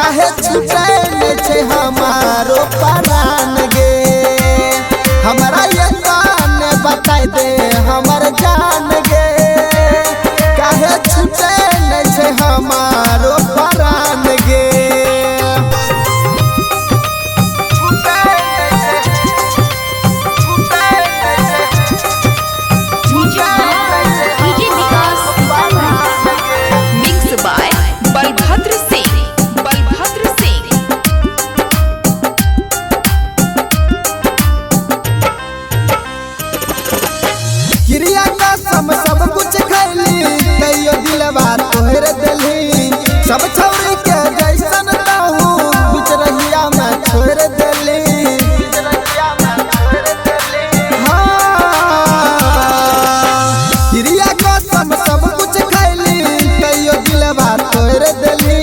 काहे छुटे छे हमारो प्राण गे। हमारा ये कान बता दे हमर जान गे, काहे छुटे छे हमारो प्राण गे। क्रिया कसम सब कुछ खैली कहियो दिलवा तोहर दिली, सब छौरी के जैसन रहू बीच रहिया में छोड़ दिली। क्रिया कसम सब कुछ खैली कहियो दिलवा तोहर दिली,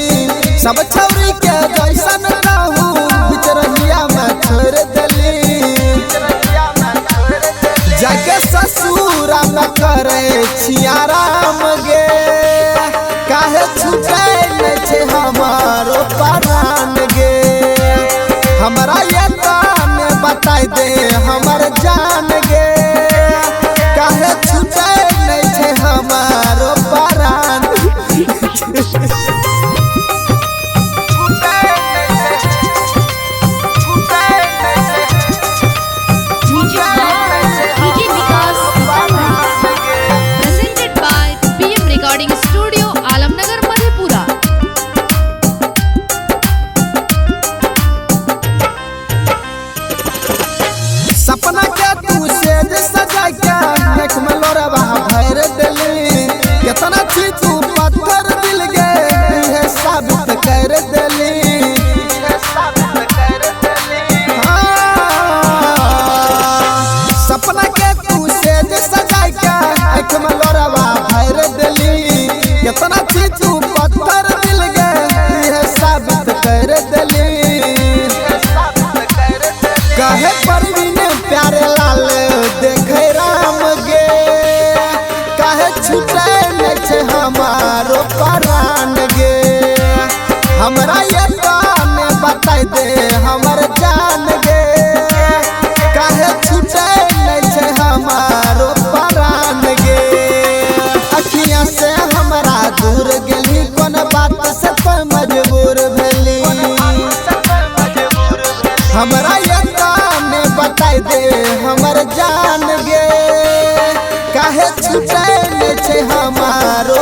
सब छौरी के जैसन रहू बीच रहिया में छोड़ दिली। जाके ससुरा में करे छिया राम गे, काहे छुटे छे हमारो प्राण गे। हमरा ये कान बता दे हमर जान गे, काहे छुटे छे हमारो प्राण। सपना के तू सेज सजा के देख में लोरवा भर दिली, कितना छी तू पत्थर दिल गे ये साबित कर दिली। सपना के तू सेज सजा के देख में लोरवा भर दिली, कितना छी तू पत्थर दिल गे ये साबित कर दिली। कहे परवीन प्यारे लाल देखे राम गे, काहे छुटे छे हमारो प्राण गे। हमरा ये कान बता दे हमर जान गे, काहे छुटे छे हमारो प्राण गे। अखियां से हमरा दूर गेली कोन बात से तो मजबूर भेली, हमरा ये बता दे हमर जान गे, काहे छुटे छे हमारो।